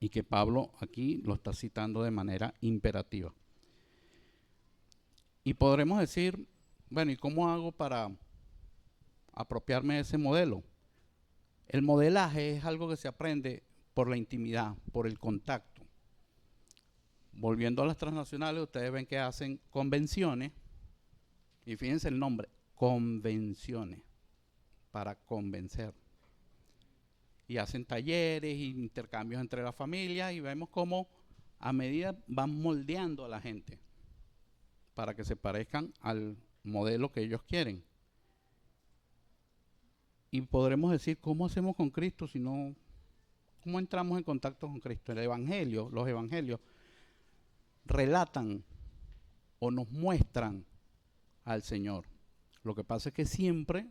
y que Pablo aquí lo está citando de manera imperativa. Y podremos decir, bueno, ¿y cómo hago para apropiarme de ese modelo? El modelaje es algo que se aprende por la intimidad, por el contacto. Volviendo a las transnacionales, ustedes ven que hacen convenciones, y fíjense el nombre, convenciones, para convencer. Y hacen talleres, intercambios entre las familias, y vemos cómo a medida van moldeando a la gente para que se parezcan al modelo que ellos quieren. Y podremos decir, ¿cómo hacemos con Cristo si no? ¿Cómo entramos en contacto con Cristo? El Evangelio, los Evangelios relatan o nos muestran al Señor. Lo que pasa es que siempre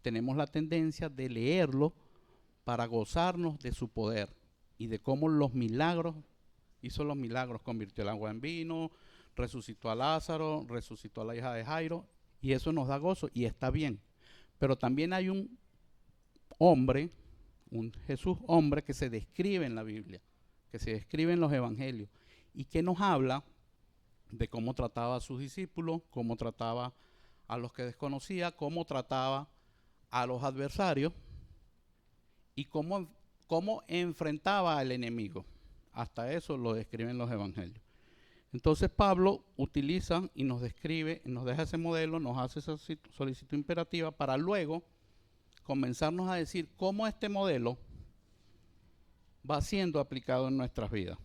tenemos la tendencia de leerlo para gozarnos de su poder y de cómo los milagros, hizo los milagros, convirtió el agua en vino, resucitó a Lázaro, resucitó a la hija de Jairo, y eso nos da gozo y está bien. Pero también hay un hombre, un Jesús hombre que se describe en la Biblia, que se describe en los evangelios y que nos habla de cómo trataba a sus discípulos, cómo trataba a los que desconocía, cómo trataba a los adversarios y cómo enfrentaba al enemigo. Hasta eso lo describen los evangelios. Entonces Pablo utiliza y nos describe, nos deja ese modelo, nos hace esa solicitud imperativa para luego comenzarnos a decir cómo este modelo va siendo aplicado en nuestras vidas.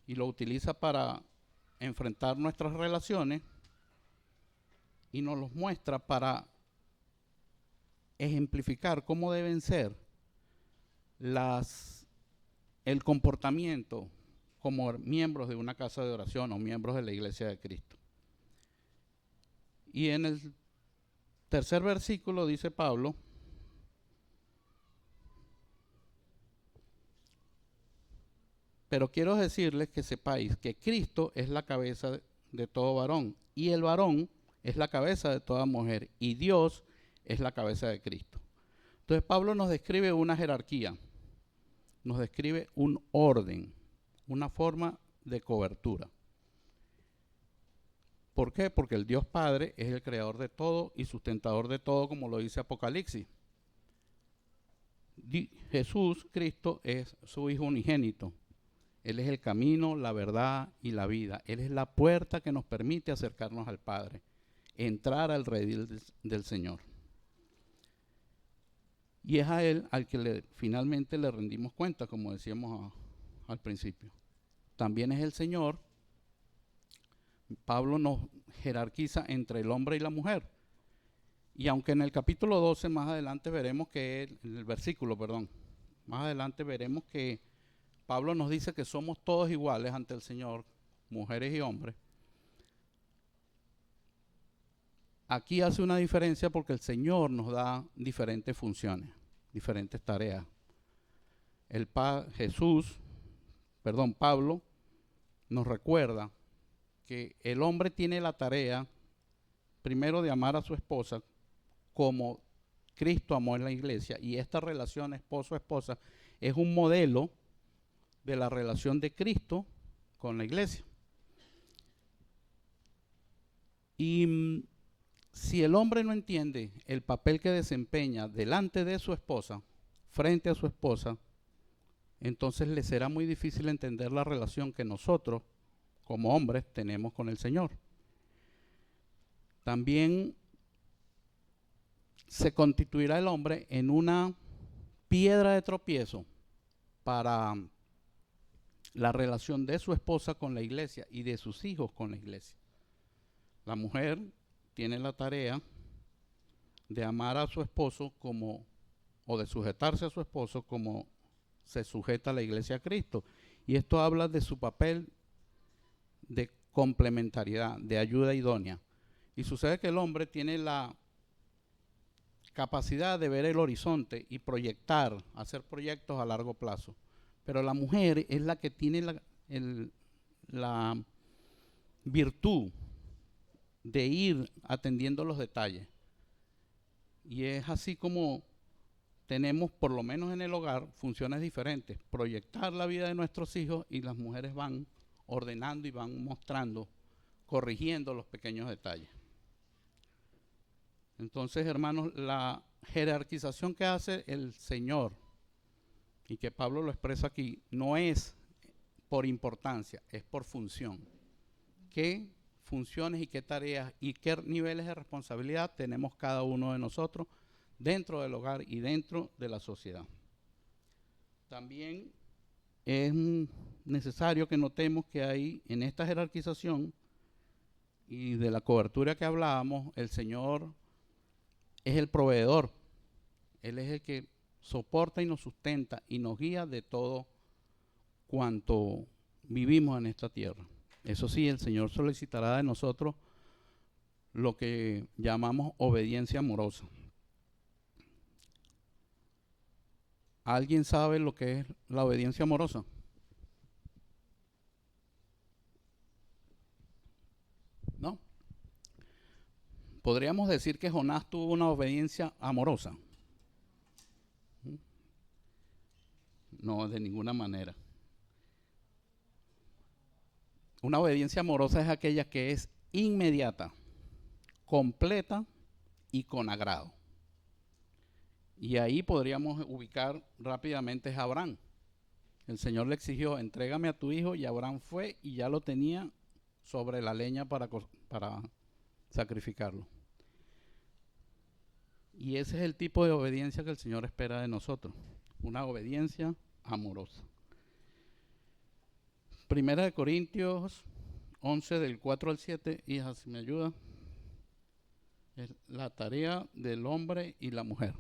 Y lo utiliza para enfrentar nuestras relaciones y nos los muestra para ejemplificar cómo deben ser el comportamiento como miembros de una casa de oración o miembros de la Iglesia de Cristo. Y en el tercer versículo dice Pablo, pero quiero decirles que sepáis que Cristo es la cabeza de todo varón, y el varón es la cabeza de toda mujer, y Dios es la cabeza de Cristo. Entonces Pablo nos describe una jerarquía, nos describe un orden, una forma de cobertura. ¿Por qué? Porque el Dios Padre es el creador de todo y sustentador de todo, como lo dice Apocalipsis. Jesús, Cristo, es su Hijo unigénito. Él es el camino, la verdad y la vida. Él es la puerta que nos permite acercarnos al Padre, entrar al redil del Señor. Y es a Él al que finalmente le rendimos cuenta, como decíamos al principio. También es el Señor. Pablo nos jerarquiza entre el hombre y la mujer. Y aunque en el capítulo 12 más adelante veremos que, en el versículo, más adelante veremos que Pablo nos dice que somos todos iguales ante el Señor, mujeres y hombres. Aquí hace una diferencia porque el Señor nos da diferentes funciones, diferentes tareas. Pablo nos recuerda que el hombre tiene la tarea, primero, de amar a su esposa como Cristo amó en la iglesia, y esta relación esposo-esposa es un modelo de la relación de Cristo con la iglesia. Y si el hombre no entiende el papel que desempeña delante de su esposa, frente a su esposa, entonces le será muy difícil entender la relación que nosotros, como hombres, tenemos con el Señor. También se constituirá el hombre en una piedra de tropiezo para la relación de su esposa con la iglesia y de sus hijos con la iglesia. La mujer tiene la tarea de amar a su esposo o de sujetarse a su esposo como se sujeta a la iglesia a Cristo. Y esto habla de su papel de complementariedad, de ayuda idónea. Y sucede que el hombre tiene la capacidad de ver el horizonte y proyectar, hacer proyectos a largo plazo. Pero la mujer es la que tiene la virtud de ir atendiendo los detalles. Y es así como tenemos, por lo menos en el hogar, funciones diferentes. Proyectar la vida de nuestros hijos y las mujeres van ordenando y van mostrando, corrigiendo los pequeños detalles. Entonces, hermanos, la jerarquización que hace el Señor y que Pablo lo expresa aquí, no es por importancia, es por función. ¿Qué funciones y qué tareas y qué niveles de responsabilidad tenemos cada uno de nosotros dentro del hogar y dentro de la sociedad? También es necesario que notemos que hay en esta jerarquización y de la cobertura que hablábamos, el Señor es el proveedor. Él es el que soporta y nos sustenta y nos guía de todo cuanto vivimos en esta tierra. Eso sí, el Señor solicitará de nosotros lo que llamamos obediencia amorosa. ¿Alguien sabe lo que es la obediencia amorosa? ¿No? Podríamos decir que Jonás tuvo una obediencia amorosa. No, de ninguna manera. Una obediencia amorosa es aquella que es inmediata, completa y con agrado. Y ahí podríamos ubicar rápidamente a Abraham. El Señor le exigió, entrégame a tu hijo, y Abraham fue y ya lo tenía sobre la leña para sacrificarlo. Y ese es el tipo de obediencia que el Señor espera de nosotros, una obediencia amorosa. Primera de Corintios 11 del 4 al 7, hija, si me ayuda, es la tarea del hombre y la mujer.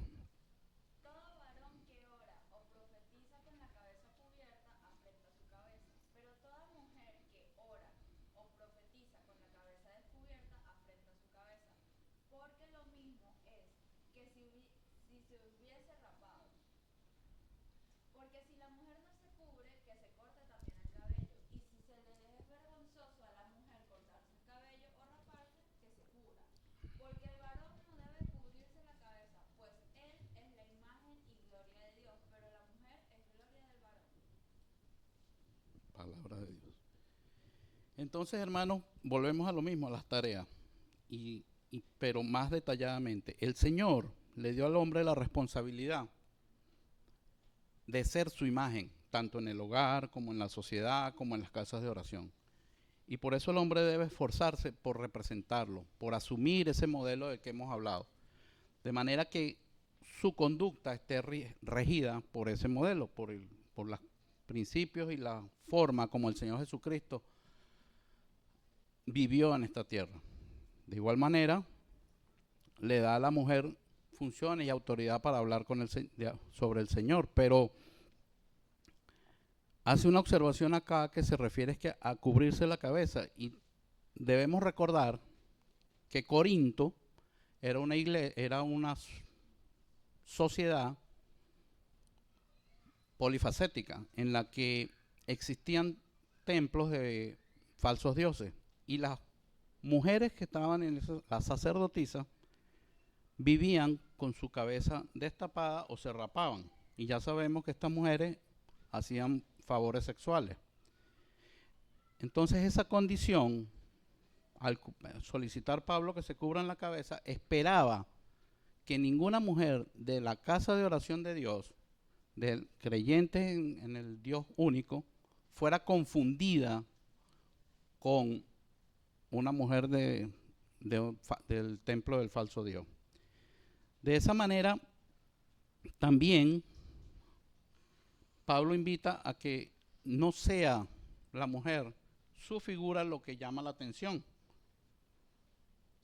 Palabra de Dios. Entonces, hermanos, volvemos a lo mismo, a las tareas, pero más detalladamente. El Señor le dio al hombre la responsabilidad de ser su imagen, tanto en el hogar, como en la sociedad, como en las casas de oración. Y por eso el hombre debe esforzarse por representarlo, por asumir ese modelo del que hemos hablado. De manera que su conducta esté regida por ese modelo, por los principios y la forma como el Señor Jesucristo vivió en esta tierra. De igual manera, le da a la mujer funciones y autoridad para hablar sobre el Señor, pero hace una observación acá que se refiere a cubrirse la cabeza, y debemos recordar que Corinto era una sociedad polifacética en la que existían templos de falsos dioses, y las mujeres que estaban en las sacerdotisas vivían con su cabeza destapada o se rapaban, y ya sabemos que estas mujeres hacían favores sexuales. Entonces esa condición, al solicitar Pablo que se cubran la cabeza, esperaba que ninguna mujer de la casa de oración de Dios, del creyente en el Dios único, fuera confundida con una mujer del templo del falso Dios. De esa manera, también Pablo invita a que no sea la mujer su figura lo que llama la atención,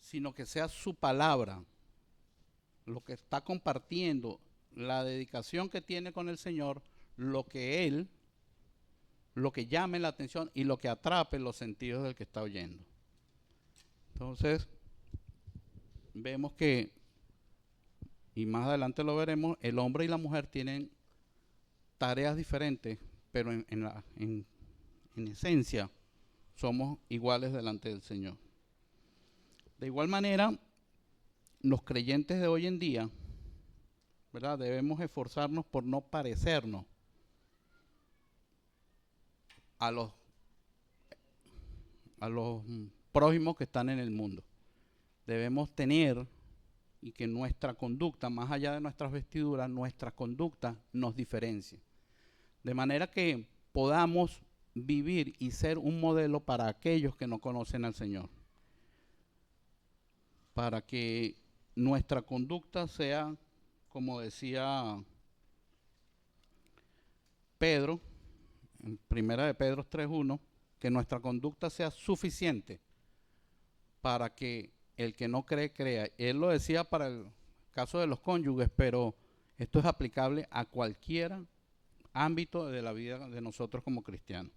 sino que sea su palabra, lo que está compartiendo, la dedicación que tiene con el Señor, lo que llame la atención y lo que atrape los sentidos del que está oyendo. Entonces, vemos que, y más adelante lo veremos, el hombre y la mujer tienen tareas diferentes, pero en esencia somos iguales delante del Señor. De igual manera, los creyentes de hoy en día ¿verdad? Debemos esforzarnos por no parecernos a los, prójimos que están en el mundo. Debemos tener y que nuestra conducta, más allá de nuestras vestiduras, nuestra conducta nos diferencie. De manera que podamos vivir y ser un modelo para aquellos que no conocen al Señor. Para que nuestra conducta sea, como decía Pedro, en 1 de Pedro 3:1, que nuestra conducta sea suficiente para que el que no cree, crea. Él lo decía para el caso de los cónyuges, pero esto es aplicable a cualquier ámbito de la vida de nosotros como cristianos.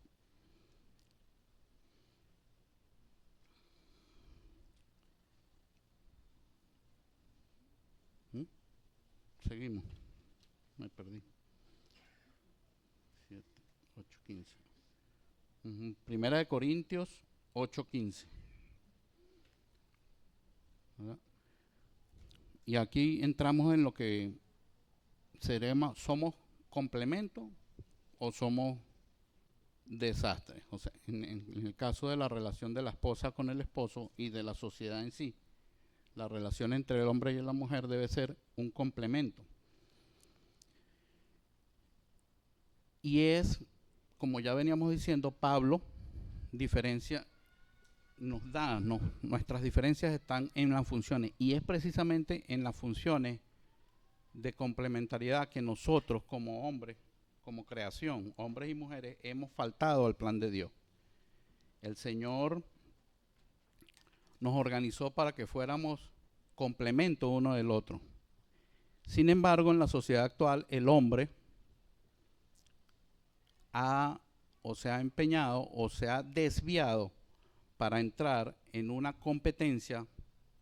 Seguimos. Me perdí. 7, 8, 15. Primera de Corintios 8:15. ¿Verdad? Y aquí entramos en lo que seremos, somos complemento o somos desastre. O sea, en el caso de la relación de la esposa con el esposo y de la sociedad en sí, la relación entre el hombre y la mujer debe ser un complemento. Y es, como ya veníamos diciendo, Pablo nuestras diferencias están en las funciones, y es precisamente en las funciones de complementariedad que nosotros como hombres, como creación, hombres y mujeres, hemos faltado al plan de Dios. El Señor nos organizó para que fuéramos complemento uno del otro. Sin embargo, en la sociedad actual, el hombre se ha empeñado o se ha desviado para entrar en una competencia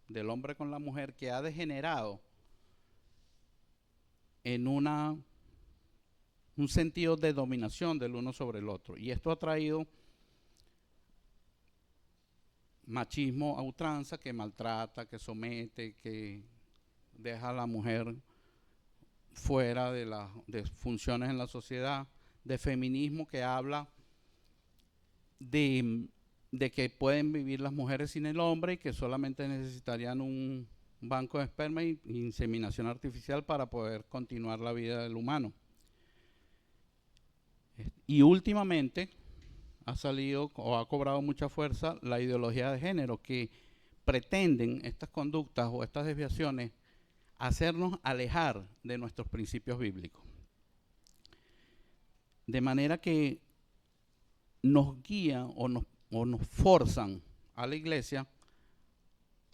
del hombre con la mujer que ha degenerado en un sentido de dominación del uno sobre el otro. Y esto ha traído machismo a ultranza, que maltrata, que somete, que deja a la mujer fuera de las funciones en la sociedad, de feminismo que habla de que pueden vivir las mujeres sin el hombre y que solamente necesitarían un banco de esperma y inseminación artificial para poder continuar la vida del humano. Y últimamente ha salido o ha cobrado mucha fuerza la ideología de género, que pretenden estas conductas o estas desviaciones hacernos alejar de nuestros principios bíblicos. De manera que nos guían o nos forzan a la iglesia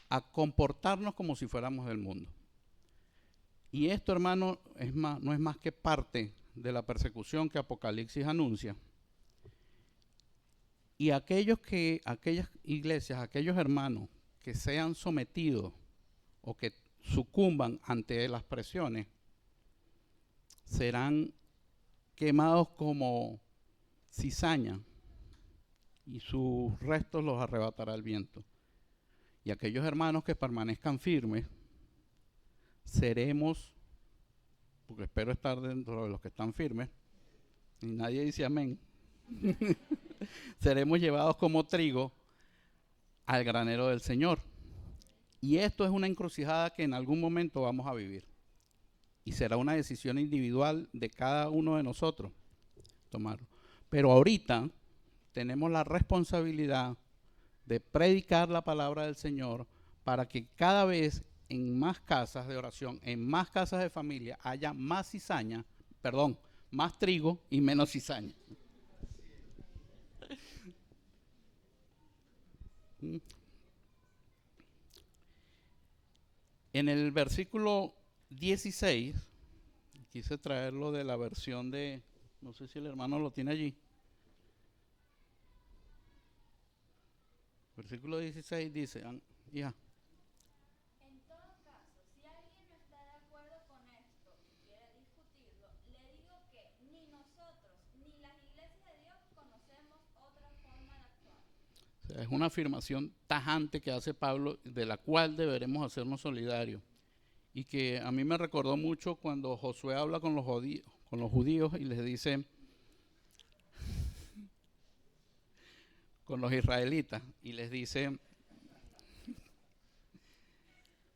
a comportarnos como si fuéramos del mundo. Y esto, hermano, no es más que parte de la persecución que Apocalipsis anuncia. Y aquellas iglesias, aquellos hermanos que sean sometidos o que sucumban ante las presiones, serán quemados como cizaña y sus restos los arrebatará el viento. Y aquellos hermanos que permanezcan firmes, seremos, porque espero estar dentro de los que están firmes, y nadie dice amén, seremos llevados como trigo al granero del Señor. Y esto es una encrucijada que en algún momento vamos a vivir. Y será una decisión individual de cada uno de nosotros tomarlo. Pero ahorita tenemos la responsabilidad de predicar la palabra del Señor para que cada vez en más casas de oración, en más casas de familia, haya más cizaña, más trigo y menos cizaña. En el versículo 16, quise traerlo de la versión de, no sé si el hermano lo tiene allí. Versículo 16 dice, hija. En todo caso, si alguien no está de acuerdo con esto y quiere discutirlo, le digo que ni nosotros ni las iglesias de Dios conocemos otra forma de actuar. O sea, es una afirmación tajante que hace Pablo, de la cual deberemos hacernos solidarios. y que a mí me recordó mucho cuando Josué habla con los judíos y les dice, con los israelitas, y les dice,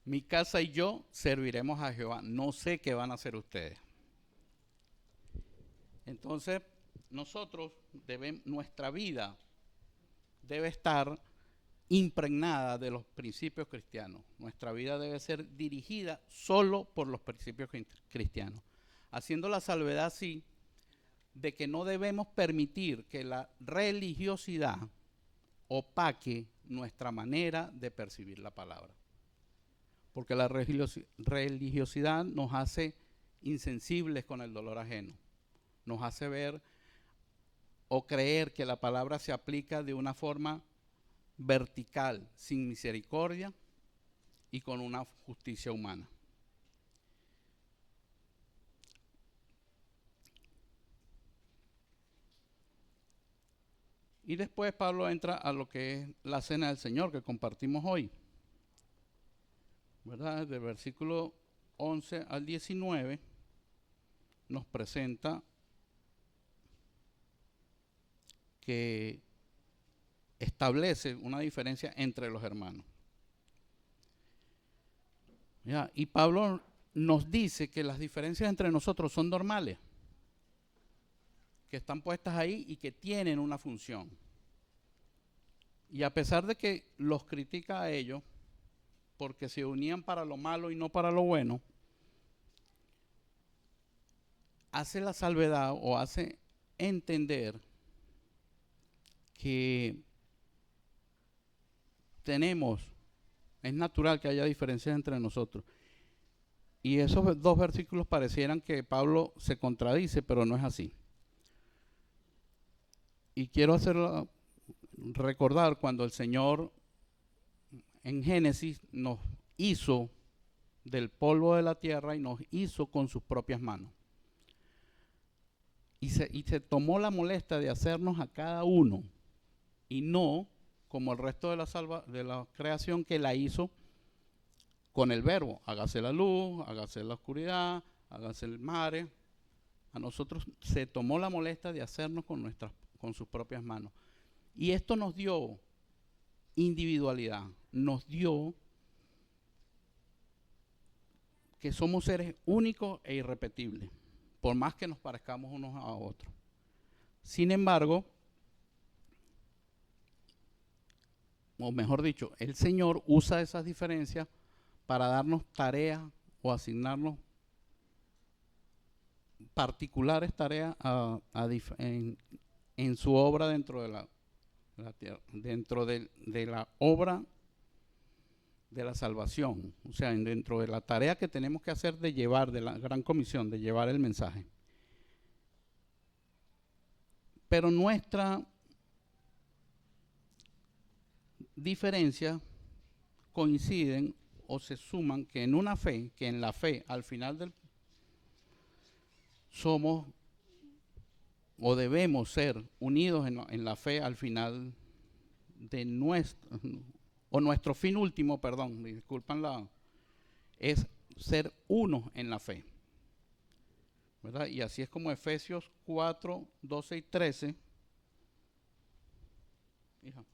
mi casa y yo serviremos a Jehová, no sé qué van a hacer ustedes. Entonces, nosotros nuestra vida debe estar impregnada de los principios cristianos. Nuestra vida debe ser dirigida solo por los principios cristianos, haciendo la salvedad así de que no debemos permitir que la religiosidad opaque nuestra manera de percibir la palabra. Porque la religiosidad nos hace insensibles con el dolor ajeno. Nos hace ver o creer que la palabra se aplica de una forma vertical, sin misericordia y con una justicia humana. Y después Pablo entra a lo que es la cena del Señor que compartimos hoy, ¿verdad? Del versículo 11 al 19 nos presenta que establece una diferencia entre los hermanos. ¿Ya? Y Pablo nos dice que las diferencias entre nosotros son normales, que están puestas ahí y que tienen una función. Y a pesar de que los critica a ellos, porque se unían para lo malo y no para lo bueno, hace la salvedad o hace entender que es natural que haya diferencias entre nosotros. Y esos dos versículos parecieran que Pablo se contradice, pero no es así. Y quiero recordar cuando el Señor en Génesis nos hizo del polvo de la tierra y nos hizo con sus propias manos. Y se tomó la molestia de hacernos a cada uno, y no como el resto de la creación que la hizo con el verbo, hágase la luz, hágase la oscuridad, hágase el mar. A nosotros se tomó la molestia de hacernos con sus propias manos. Y esto nos dio individualidad, nos dio que somos seres únicos e irrepetibles, por más que nos parezcamos unos a otros. Sin embargo, o mejor dicho, el Señor usa esas diferencias para darnos tareas o asignarnos particulares tareas en su obra dentro de la tierra, dentro de la obra de la salvación, o sea, dentro de la tarea que tenemos que hacer de llevar, de la gran comisión, de llevar el mensaje. Pero nuestra diferencias coinciden o se suman que en una fe, que en la fe al final somos o debemos ser unidos en la fe al final de nuestro fin último, perdón, disculpan es ser unos en la fe, ¿verdad? Y así es como Efesios 4, 12 y 13. Hija.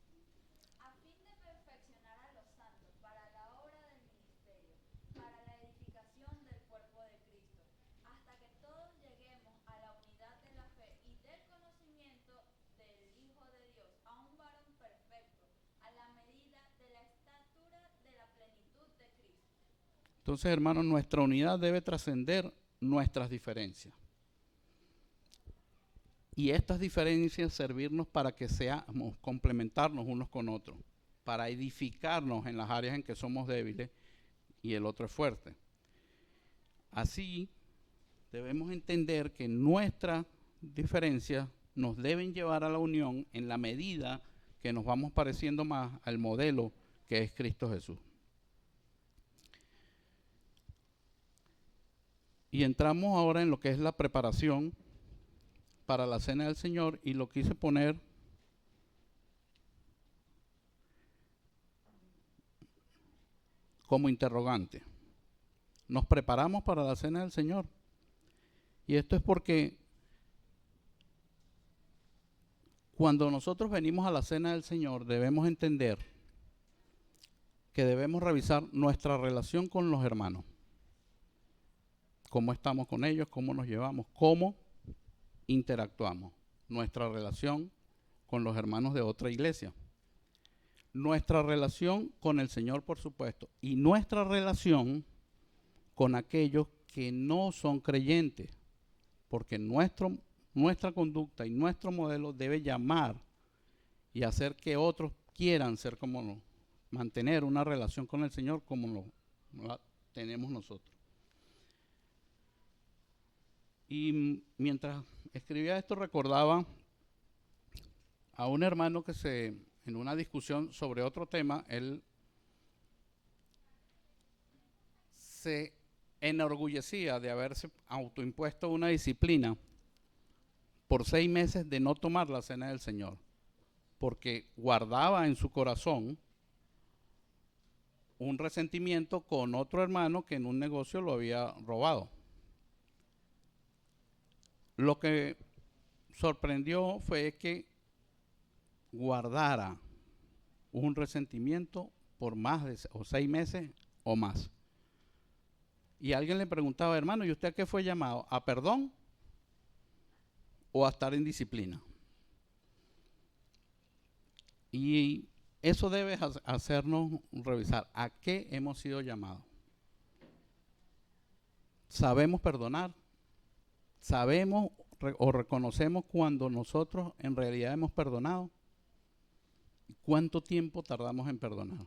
A fin de perfeccionar a los santos para la obra del ministerio, para la edificación del cuerpo de Cristo, hasta que todos lleguemos a la unidad de la fe y del conocimiento del Hijo de Dios, a un varón perfecto, a la medida de la estatura de la plenitud de Cristo. Entonces, hermanos, nuestra unidad debe trascender nuestras diferencias. Y estas diferencias servirnos para que seamos, complementarnos unos con otros, para edificarnos en las áreas en que somos débiles y el otro es fuerte. Así, debemos entender que nuestras diferencias nos deben llevar a la unión en la medida que nos vamos pareciendo más al modelo que es Cristo Jesús. Y entramos ahora en lo que es la preparación para la cena del Señor, y lo quise poner como interrogante. nos preparamos para la cena del Señor. Y esto es porque cuando nosotros venimos a la cena del Señor debemos entender que debemos revisar nuestra relación con los hermanos. Cómo estamos con ellos, cómo nos llevamos, cómo interactuamos. Nuestra relación con los hermanos de otra iglesia. Nuestra relación con el Señor, por supuesto, y nuestra relación con aquellos que no son creyentes, porque nuestra conducta y nuestro modelo debe llamar y hacer que otros quieran ser como nosotros, mantener una relación con el Señor como la tenemos nosotros. Y mientras escribía esto recordaba a un hermano que en una discusión sobre otro tema, él se enorgullecía de haberse autoimpuesto una disciplina por 6 meses de no tomar la cena del Señor, porque guardaba en su corazón un resentimiento con otro hermano que en un negocio lo había robado. Lo que sorprendió fue que guardara un resentimiento por más de 6 meses o más. Y alguien le preguntaba, hermano, ¿y usted a qué fue llamado? ¿A perdón o a estar en disciplina? Y eso debe hacernos revisar a qué hemos sido llamados. ¿Sabemos perdonar? ¿Sabemos o reconocemos cuando nosotros en realidad hemos perdonado? ¿Cuánto tiempo tardamos en perdonar?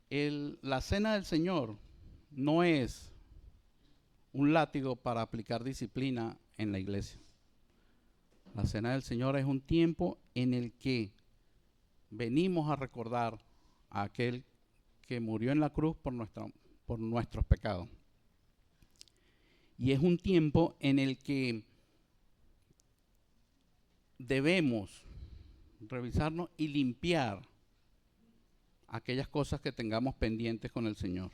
La cena del Señor no es un látigo para aplicar disciplina en la iglesia. La cena del Señor es un tiempo en el que venimos a recordar a aquel que murió en la cruz por nuestros pecados. Y es un tiempo en el que debemos revisarnos y limpiar aquellas cosas que tengamos pendientes con el Señor.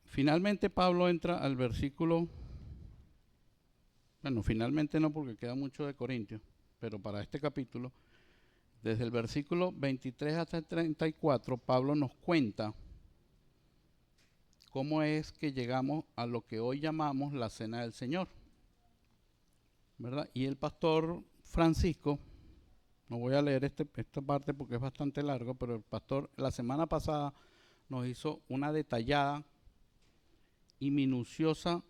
Finalmente Pablo entra al versículo, bueno, finalmente no porque queda mucho de Corintios, pero para este capítulo, desde el versículo 23 hasta el 34, Pablo nos cuenta cómo es que llegamos a lo que hoy llamamos la cena del Señor, ¿verdad? Y el pastor Francisco, no voy a leer esta parte porque es bastante largo, pero el pastor la semana pasada nos hizo una detallada y minuciosa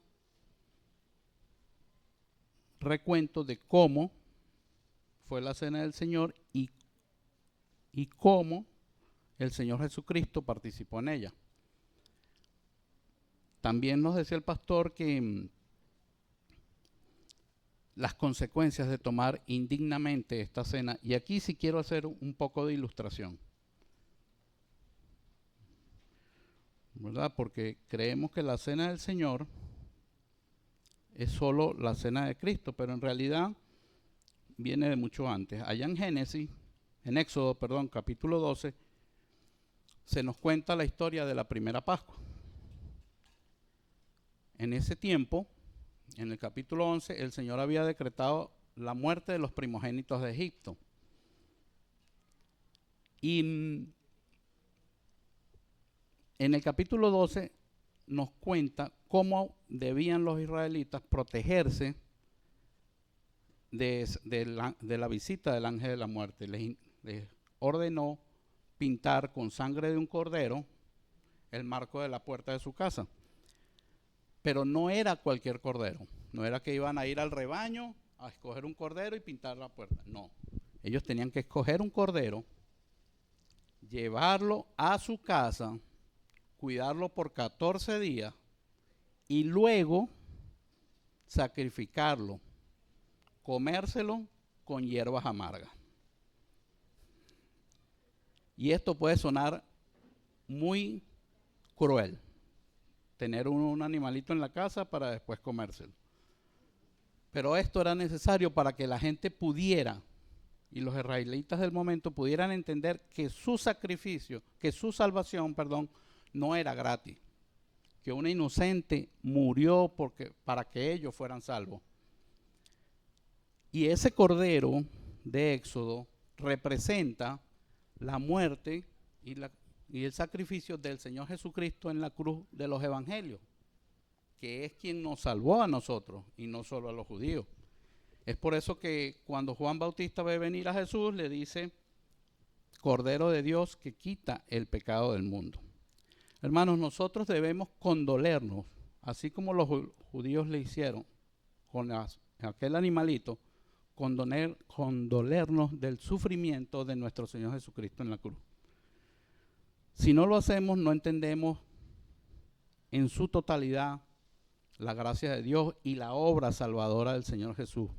recuento de cómo fue la cena del Señor y cómo el Señor Jesucristo participó en ella. También nos decía el pastor que las consecuencias de tomar indignamente esta cena, y aquí sí quiero hacer un poco de ilustración, ¿verdad? Porque creemos que la cena del Señor es solo la cena de Cristo, pero en realidad viene de mucho antes. Allá en Éxodo, capítulo 12, se nos cuenta la historia de la primera Pascua. En ese tiempo, en el capítulo 11, el Señor había decretado la muerte de los primogénitos de Egipto. Y en el capítulo 12 nos cuenta cómo debían los israelitas protegerse de la visita del ángel de la muerte. Les ordenó pintar con sangre de un cordero el marco de la puerta de su casa. Pero no era cualquier cordero. No era que iban a ir al rebaño a escoger un cordero y pintar la puerta. No. Ellos tenían que escoger un cordero, llevarlo a su casa, cuidarlo por 14 días y luego sacrificarlo, comérselo con hierbas amargas. Y esto puede sonar muy cruel, tener un animalito en la casa para después comérselo. Pero esto era necesario para que la gente pudiera y los israelitas del momento pudieran entender que su sacrificio, que su salvación, perdón, no era gratis, que una inocente murió para que ellos fueran salvos. Y ese cordero de Éxodo representa la muerte y el sacrificio del Señor Jesucristo en la cruz de los evangelios, que es quien nos salvó a nosotros y no solo a los judíos. Es por eso que cuando Juan Bautista ve venir a Jesús, le dice, Cordero de Dios que quita el pecado del mundo. Hermanos, nosotros debemos condolernos, así como los judíos le hicieron con aquel animalito, condolernos del sufrimiento de nuestro Señor Jesucristo en la cruz. Si no lo hacemos, no entendemos en su totalidad la gracia de Dios y la obra salvadora del Señor Jesús.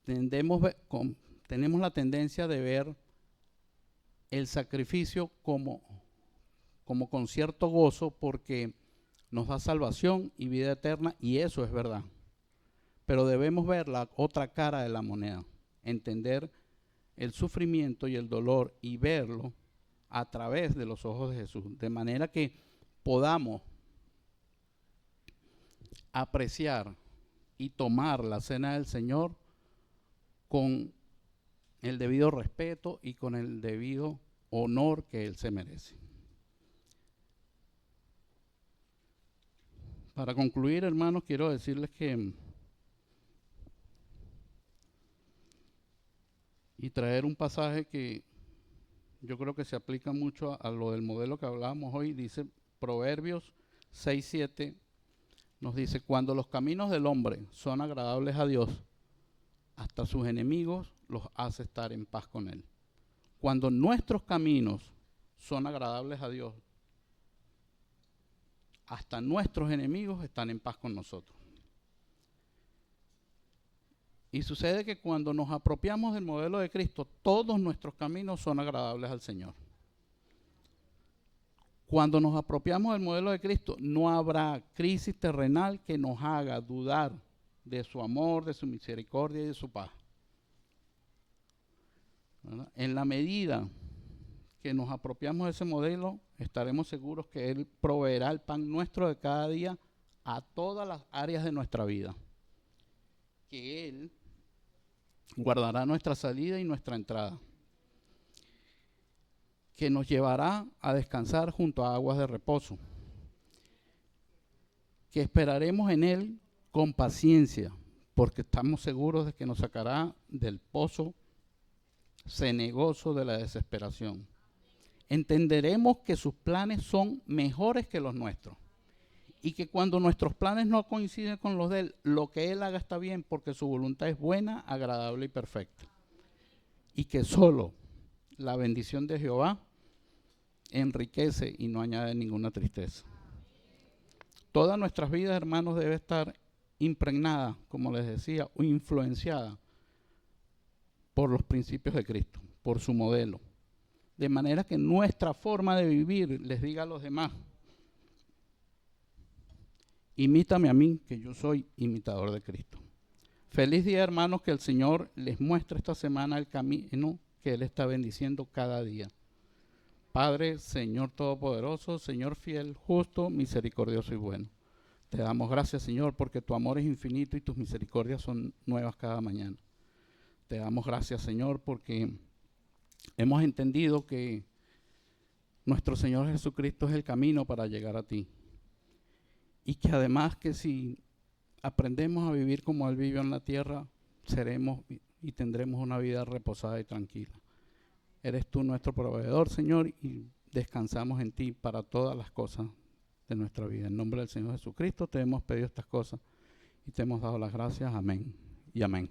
Tenemos la tendencia de ver el sacrificio como con cierto gozo porque nos da salvación y vida eterna, y eso es verdad. Pero debemos ver la otra cara de la moneda, entender el sufrimiento y el dolor y verlo a través de los ojos de Jesús, de manera que podamos apreciar y tomar la cena del Señor con el debido respeto y con el debido honor que Él se merece. Para concluir, hermanos, quiero decirles que y traer un pasaje que yo creo que se aplica mucho a lo del modelo que hablábamos hoy. Dice Proverbios 6:7, nos dice, cuando los caminos del hombre son agradables a Dios, hasta sus enemigos los hace estar en paz con Él. Cuando nuestros caminos son agradables a Dios, hasta nuestros enemigos están en paz con nosotros. Y sucede que cuando nos apropiamos del modelo de Cristo, todos nuestros caminos son agradables al Señor. Cuando nos apropiamos del modelo de Cristo, no habrá crisis terrenal que nos haga dudar de su amor, de su misericordia y de su paz. ¿Verdad? En la medida que nos apropiamos de ese modelo, estaremos seguros que Él proveerá el pan nuestro de cada día a todas las áreas de nuestra vida. Que Él guardará nuestra salida y nuestra entrada. Que nos llevará a descansar junto a aguas de reposo. Que esperaremos en Él con paciencia, porque estamos seguros de que nos sacará del pozo cenagoso de la desesperación. Entenderemos que sus planes son mejores que los nuestros y que cuando nuestros planes no coinciden con los de Él, lo que Él haga está bien porque su voluntad es buena, agradable y perfecta. Y que solo la bendición de Jehová enriquece y no añade ninguna tristeza. Todas nuestras vidas, hermanos, debe estar impregnada, como les decía, o influenciada por los principios de Cristo, por su modelo. De manera que nuestra forma de vivir les diga a los demás, imítame a mí, que yo soy imitador de Cristo. Feliz día, hermanos, que el Señor les muestre esta semana el camino que Él está bendiciendo cada día. Padre, Señor Todopoderoso, Señor fiel, justo, misericordioso y bueno. Te damos gracias, Señor, porque tu amor es infinito y tus misericordias son nuevas cada mañana. Te damos gracias, Señor, porque hemos entendido que nuestro Señor Jesucristo es el camino para llegar a ti. Y que además que si aprendemos a vivir como Él vivió en la tierra, seremos y tendremos una vida reposada y tranquila. Eres tú nuestro proveedor, Señor, y descansamos en ti para todas las cosas de nuestra vida. En nombre del Señor Jesucristo te hemos pedido estas cosas y te hemos dado las gracias. Amén y amén.